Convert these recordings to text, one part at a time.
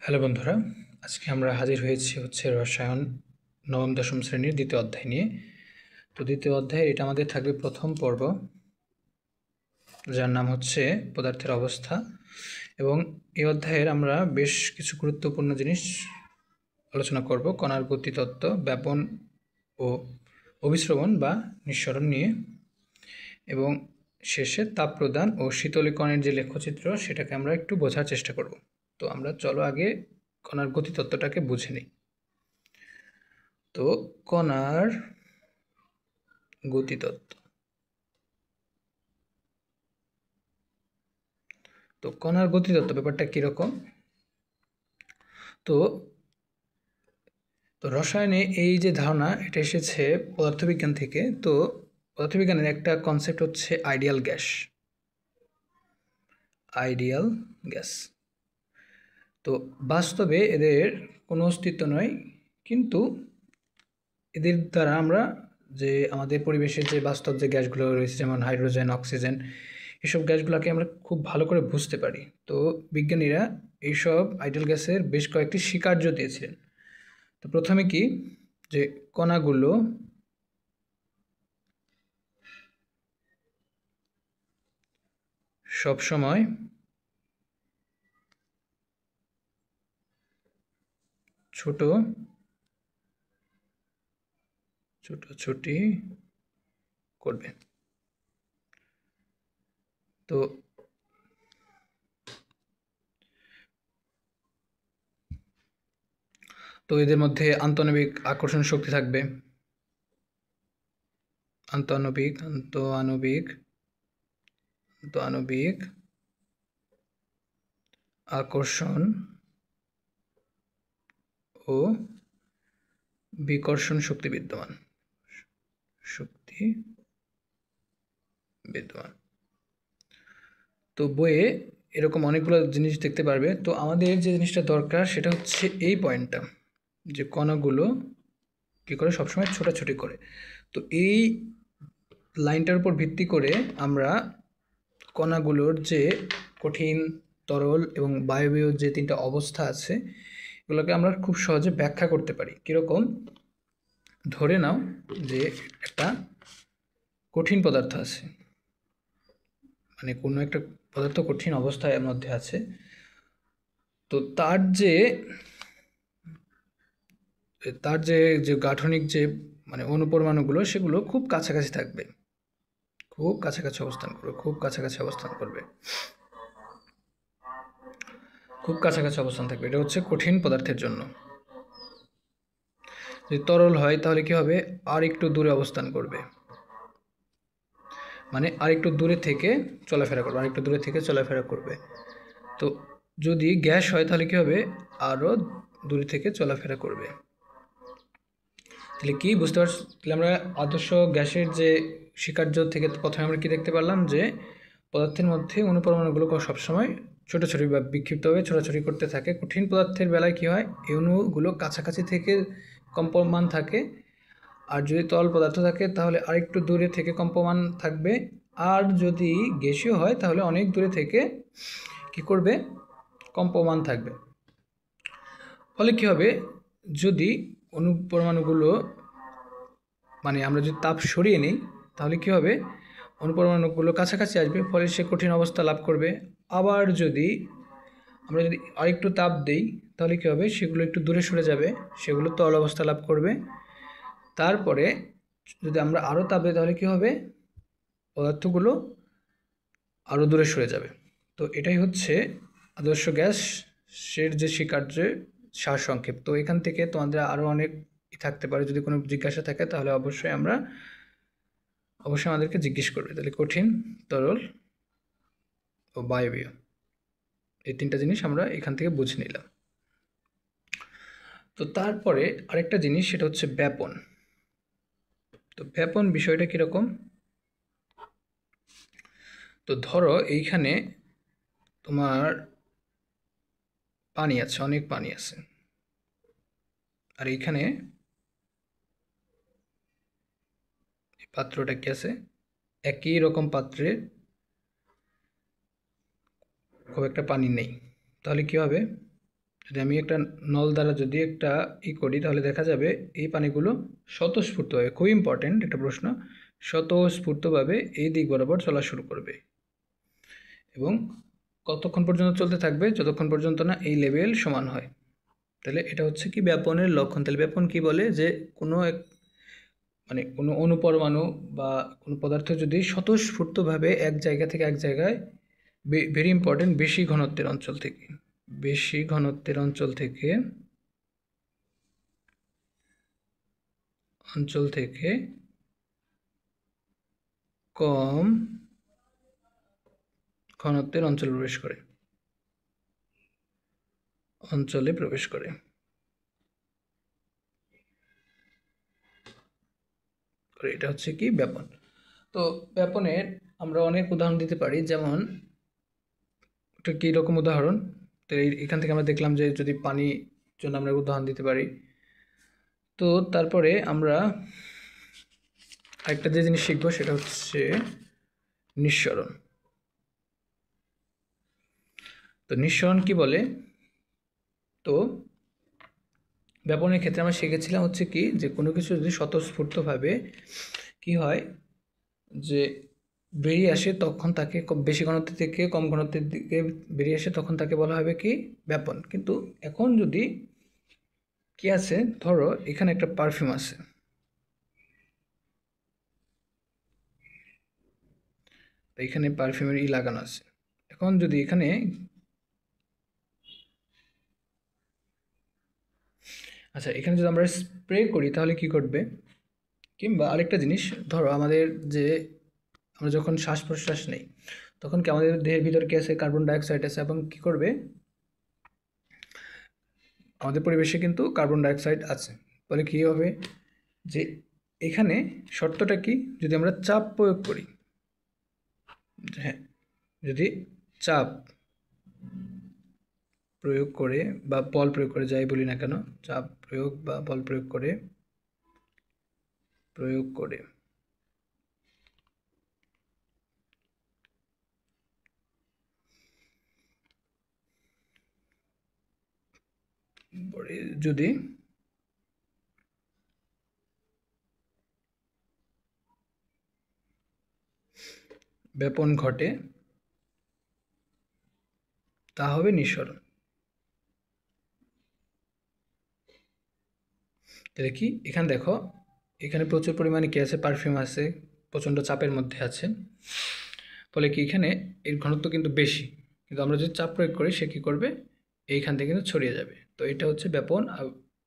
Hello বন্ধুরা, আজকে আমরা হাজির হয়েছি রসায়ন নবম দশম শ্রেণীর দ্বিতীয় অধ্যায় নিয়ে। তো দ্বিতীয় অধ্যায়ে এটা আমাদের থাকবে প্রথম পর্ব, যার নাম হচ্ছে পদার্থের অবস্থা। এবং এই অধ্যায়ের আমরা বেশ কিছু গুরুত্বপূর্ণ জিনিস আলোচনা করব: কণার গতিতত্ত্ব, ব্যাপন ও অভিস্রবণ বা নিঃসরণ নিয়ে, এবং শেষে তাপ প্রদান ও শীতলীকরণের যে লেখচিত্র সেটাকে আমরা একটু বোঝার চেষ্টা করব। তো আমরা চলো আগে কণার গতিতত্ত্বটাকে বুঝে নিই। তো কণার গতিতত্ত্ব, তো কণার গতিতত্ত্ব ব্যাপারটা কীরকম? তো তো রসায়নে এই যে ধারণা, এটা এসেছে পদার্থবিজ্ঞান থেকে। তো পদার্থবিজ্ঞানের একটা কনসেপ্ট হচ্ছে আইডিয়াল গ্যাস। আইডিয়াল গ্যাস, তো বাস্তবে এদের কোনো অস্তিত্ব নয়, কিন্তু এদের দ্বারা আমরা যে আমাদের পরিবেশের যে বাস্তব যে গ্যাসগুলো রয়েছে, যেমন হাইড্রোজেন, অক্সিজেন, এসব গ্যাসগুলোকে আমরা খুব ভালো করে বুঝতে পারি। তো বিজ্ঞানীরা এইসব আইডিয়াল গ্যাসের বেশ কয়েকটি স্বীকার্য দিয়েছিলেন। তো প্রথমে কি, যে কণাগুলো সব সময় ছোট ছোটাছুটি করবে। তো তো এদের মধ্যে আন্তঃআণবিক আকর্ষণ শক্তি থাকবে। আন্তঃআণবিক আন্তঃআণবিক আন্তঃআণবিক আকর্ষণ ও বিকর্ষণ শক্তি বিদ্যমান। তো বইয়ে এরকম অনেকগুলো জিনিস দেখতে পারবে। তো আমাদের যে জিনিসটা দরকার সেটা হচ্ছে এই পয়েন্টটা, যে কণাগুলো কী করে সবসময় ছোটাছুটি করে। তো এই লাইনটার উপর ভিত্তি করে আমরা কণাগুলোর যে কঠিন, তরল এবং বায়বীয় যে তিনটা অবস্থা আছে, এগুলোকে আমরা খুব সহজে ব্যাখ্যা করতে পারি। কীরকম? ধরে নাও যে একটা কঠিন পদার্থ আছে, মানে কোনো একটা পদার্থ কঠিন অবস্থার মধ্যে আছে। তো তার যে যে গাঠনিক যে মানে অনুপরমাণুগুলো, সেগুলো খুব কাছাকাছি থাকবে, খুব কাছাকাছি অবস্থান করবে, খুব কাছাকাছি অবস্থান করবে, খুব কাছাকাছি অবস্থান থাকবে। এটা হচ্ছে কঠিন পদার্থের জন্য। যদি তরল হয় তাহলে কি হবে? আর একটু দূরে অবস্থান করবে, মানে আর একটু দূরে থেকে চলাফেরা করবে, আর একটু দূরে থেকে চলাফেরা করবে। তো যদি গ্যাস হয় তাহলে কি হবে? আরও দূরে থেকে চলাফেরা করবে। তাহলে কি বুঝতে পারছি? তাহলে আমরা আদর্শ গ্যাসের যে স্বীকার্য থেকে প্রথমে আমরা কি দেখতে পারলাম, যে পদার্থের মধ্যে অনুপরমাণুগুলো সবসময় ছোটাছুটি বা বিক্ষিপ্তভাবে ছোটাছুটি করতে থাকে। কঠিন পদার্থের বেলায় কি হয়? এই অণুগুলো কাছাকাছি থেকে কম্পমান থাকে, আর যদি তরল পদার্থ থাকে তাহলে আরেকটু দূরে থেকে কম্পমান থাকবে, আর যদি গ্যাসীয় হয় তাহলে অনেক দূরে থেকে কি করবে? কম্পমান থাকবে। ফলে কি হবে? যদি অনুপরমাণুগুলো, মানে আমরা যদি তাপ সরিয়ে নিই তাহলে কি হবে? অনুপরমাণুগুলো কাছাকাছি আসবে, ফলে সে কঠিন অবস্থা লাভ করবে। আবার যদি আমরা যদি আরেকটু তাপ দেই তাহলে কি হবে? সেগুলো একটু দূরে সরে যাবে, সেগুলো তরল অবস্থা লাভ করবে। তারপরে যদি আমরা আরও তাপ দিই তাহলে কি হবে? পদার্থগুলো আরও দূরে সরে যাবে। তো এটাই হচ্ছে আদর্শ গ্যাসের যে স্বীকার্যের সারসংক্ষেপ। তো এখান থেকে তোমাদের আরও অনেক থাকতে পারে, যদি কোনো জিজ্ঞাসা থাকে তাহলে অবশ্যই আমাদেরকে জিজ্ঞেস করবে। তাহলে কঠিন, তরল ও বায়বীয়, এই তিনটা জিনিস আমরা এখান থেকে বুঝে নিলাম। তো তারপরে আরেকটা জিনিস, সেটা হচ্ছে ব্যাপন। তো ব্যাপন বিষয়টা কীরকম? তো ধরো এইখানে তোমার পানি আছে, অনেক পানি আছে, আর এইখানে পাত্রটা কি আছে? একই রকম পাত্রে খুব একটা পানি নেই। তাহলে কি হবে? যদি আমি একটা নল দ্বারা যদি একটা করি তাহলে দেখা যাবে এই পানিগুলো স্বতঃস্ফূর্তভাবে, খুব ইম্পর্টেন্ট একটা প্রশ্ন, স্বতঃস্ফূর্তভাবে এই দিক বরাবর চলা শুরু করবে এবং কতক্ষণ পর্যন্ত চলতে থাকবে? যতক্ষণ পর্যন্ত না এই লেভেল সমান হয়। তাহলে এটা হচ্ছে কি ব্যাপনের লক্ষণ। তাহলে ব্যাপন কি বলে? যে কোনো এক মানে কোনো অণুপরমাণু বা কোনো পদার্থ যদি স্বতঃস্ফূর্তভাবে এক জায়গা থেকে এক জায়গায়, ভেরি ইম্পর্টেন্ট, বেশি ঘনত্বের অঞ্চল থেকে কম ঘনত্বের অঞ্চলে প্রবেশ করে। এটা হচ্ছে কি ব্যাপন। তো ব্যাপনের আমরা অনেক উদাহরণ দিতে পারি, যেমন একটা কীরকম উদাহরণ? তো এখান থেকে আমরা দেখলাম যে যদি পানির জন্য আমরা উদাহরণ দিতে পারি। তো তারপরে আমরা আরেকটা যে জিনিস শিখবো সেটা হচ্ছে নিঃসরণ। তো নিঃসরণ কি বলে? তো ব্যাপনের ক্ষেত্রে আমরা শিখেছিলাম হচ্ছে কি, যে কোনো কিছু যদি স্বতঃস্ফূর্তভাবে কি হয়, যে বেরিয়ে আসে, তখন তাকে বেশি ঘনত্ব থেকে কম ঘনত্বের দিকে বেরিয়ে আসে, তখন তাকে বলা হবে কি ব্যাপন। কিন্তু এখন যদি কি আছে, ধরো এখানে একটা পারফিউম আছে, এখানে পারফিউমের লাগানো আছে। এখন যদি এখানে এখানে যদি আমরা স্প্রে করি তাহলে কি ঘটবে? কিংবা আরেকটা জিনিস, ধরো আমাদের যে আমরা যখন শ্বাস প্রশ্বাস নেই তখন কি আমাদের দেহের ভিতর কি আছে? কার্বন ডাইঅক্সাইড আছে, এবং কি করবে? আমাদের পরিবেশে কিন্তু কার্বন ডাইঅক্সাইড আছে। ফলে কী হবে? যে এখানে শর্তটা কি? যদি আমরা চাপ প্রয়োগ করি, হ্যাঁ, যদি চাপ প্রয়োগ করে বা বল প্রয়োগ করে, যাই বলি না কেন, চাপ প্রয়োগ বা বল প্রয়োগ করে যদি ব্যাপন ঘটে তা হবে নিঃসরণ। তাহলে কি এখানে দেখো, এখানে প্রচুর পরিমাণে কি আছে? পারফিউম আছে, প্রচণ্ড চাপের মধ্যে আছে। ফলে কি এখানে এর ঘনত্ব কিন্তু বেশি, কিন্তু আমরা যদি চাপ প্রয়োগ করি সে কী করবে? এইখান থেকে কিন্তু ছড়িয়ে যাবে। তো এটা হচ্ছে ব্যাপন, আর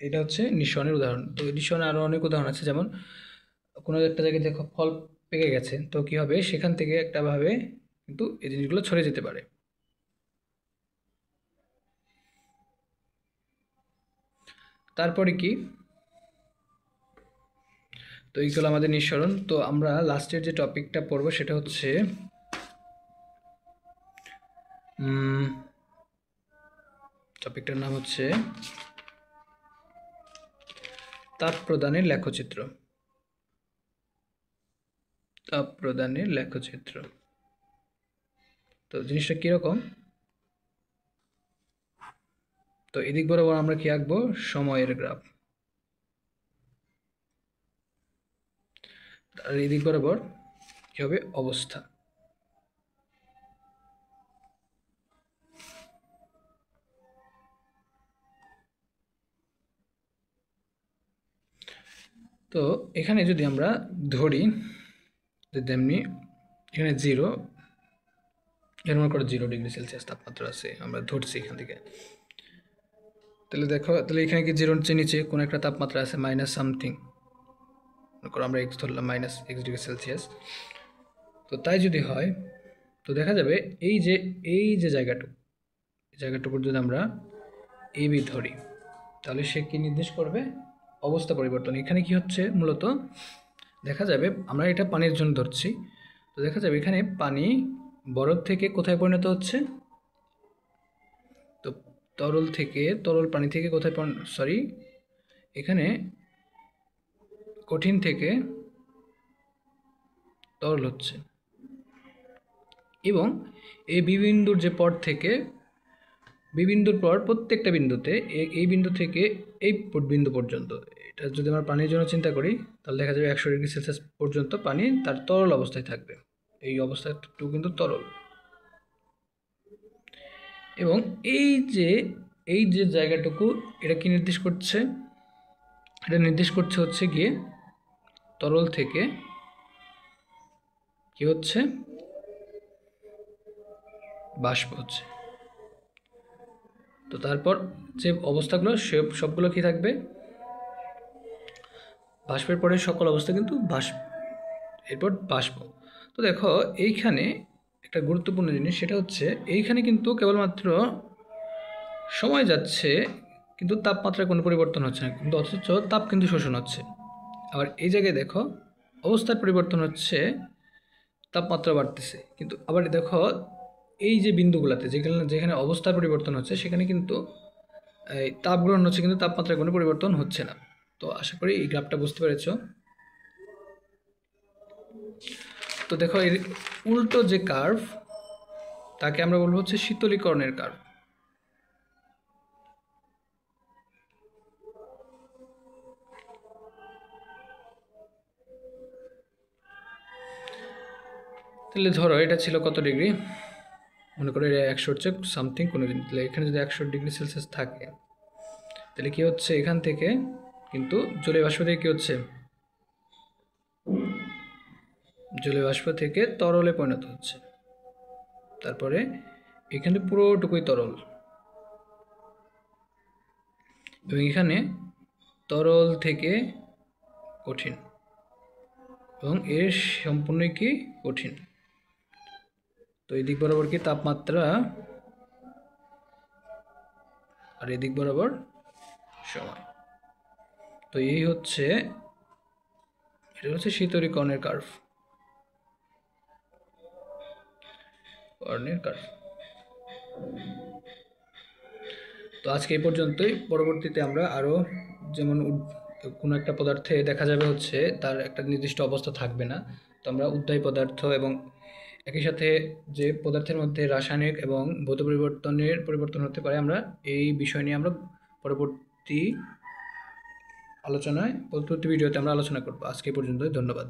এটা হচ্ছে নিঃসরণের উদাহরণ। তো নিঃসরণের আরও অনেক উদাহরণ আছে, যেমন কোনো একটা জায়গায় দেখো ফল পেকে গেছে, তো কী হবে? সেখান থেকে একটাভাবে কিন্তু এই জিনিসগুলো ছড়িয়ে যেতে পারে। তারপরে কি? তো এইগুলো আমাদের নিঃসরণ। তো আমরা লাস্টের যে টপিকটা পড়বো সেটা হচ্ছে টপিকটার নাম হচ্ছে তাপ প্রদানের লেখচিত্র। তো জিনিসটা কীরকম? তো এদিক বরাবর আমরা কি আঁকবো? সময়ের গ্রাফ। আর এদিক বরাবর কি হবে? অবস্থা। তো এখানে যদি আমরা ধরি, যদি এমনি এখানে 0, এর মনে করো 0 ডিগ্রি সেলসিয়াস তাপমাত্রা আছে, আমরা ধরছি এখান থেকে। তাহলে দেখো, তাহলে এখানে কি 0-র চেয়ে নিচে কোনো একটা তাপমাত্রা আছে, মাইনাস সামথিং, মনে করো আমরা এক্স ধরলাম, -x ডিগ্রি সেলসিয়াস। তো তাই যদি হয়, তো দেখা যাবে এই যে জায়গাটুকুর যদি আমরা এবি ধরি, তাহলে সে কি নির্দেশ করবে? অবস্থা পরিবর্তন। এখানে কি হচ্ছে মূলত? দেখা যাবে, আমরা এটা পানির জন্য ধরছি, তো দেখা যাবে এখানে পানি বরফ থেকে কোথায় পরিণত হচ্ছে? তো তরল পানি থেকে কোথায় এখানে কঠিন থেকে তরল হচ্ছে, এবং এই বি বিন্দুর যে পর থেকে বি বিন্দুর পর প্রত্যেকটা বিন্দুতে এই বিন্দু থেকে এই বিন্দু পর্যন্ত, এটা যদি আমরা পানির জন্য চিন্তা করি তাহলে দেখা যাবে 100°C পর্যন্ত পানি তার তরল অবস্থায় থাকবে। এই অবস্থাটুকু কিন্তু তরল। এবং এই যে জায়গাটুকু, এটা কি নির্দেশ করছে? এটা নির্দেশ করছে হচ্ছে গিয়ে তরল থেকে কি হচ্ছে, বাষ্প হচ্ছে। তো তারপর যে অবস্থাগুলো সবগুলো কি থাকবে, বাষ্পের পরে সকল অবস্থা কিন্তু বাষ্প, এরপর বাষ্প। তো দেখো এইখানে একটা গুরুত্বপূর্ণ জিনিস, সেটা হচ্ছে এইখানে কিন্তু কেবলমাত্র সময় যাচ্ছে কিন্তু তাপমাত্রার কোনো পরিবর্তন হচ্ছে না, কিন্তু অথচ তাপ কিন্তু শোষণ হচ্ছে। আবার এই জায়গায় দেখো অবস্থার পরিবর্তন হচ্ছে, তাপমাত্রা বাড়তেছে, কিন্তু আবার দেখো এই যে বিন্দুগুলোতে যেখানে অবস্থার পরিবর্তন হচ্ছে সেখানে কিন্তু এই তাপ গ্রহণ হচ্ছে, কিন্তু তাপমাত্রার কোনো পরিবর্তন হচ্ছে না। তো আশা করি এই গ্রাফটা বুঝতে পেরেছ। তো দেখো এর উল্টো যে কার্ভ, তাকে আমরা বলবো হচ্ছে শীতলীকরণের কার্ভ। তাহলে ধরো এটা ছিল কত ডিগ্রি, মনে করো এটা 100 হচ্ছে সামথিং কোনো দিন, তাহলে এখানে যদি 100°C থাকে তাহলে কি হচ্ছে, এখান থেকে কিন্তু জলীয় বাষ্প থেকে কি হচ্ছে, জলীয় বাষ্প থেকে তরলে পরিণত হচ্ছে। তারপরে এখানে পুরোটুকুই তরল, এবং এখানে তরল থেকে কঠিন, এবং এর সম্পূর্ণই কি কঠিন। তো এই দিক বরাবর কি তাপমাত্রা, আর এদিক বরাবর সময়। তো এই হচ্ছে, এটা হচ্ছে শীতলীকরণের কার্ভ, কর্ণের কার্ভ। তো আজকে এই পর্যন্তই। পরবর্তীতে আমরা আরও, যেমন কোনো একটা পদার্থে দেখা যাবে হচ্ছে তার একটা নির্দিষ্ট অবস্থা থাকবে না, তো আমরা উদ্বায়ী পদার্থ এবং একই সাথে যে পদার্থের মধ্যে রাসায়নিক এবং ভৌত পরিবর্তন হতে পারে, আমরা এই বিষয় নিয়ে আমরা পরবর্তী ভিডিওতে আমরা আলোচনা করব। আজকে এই পর্যন্তই, ধন্যবাদ।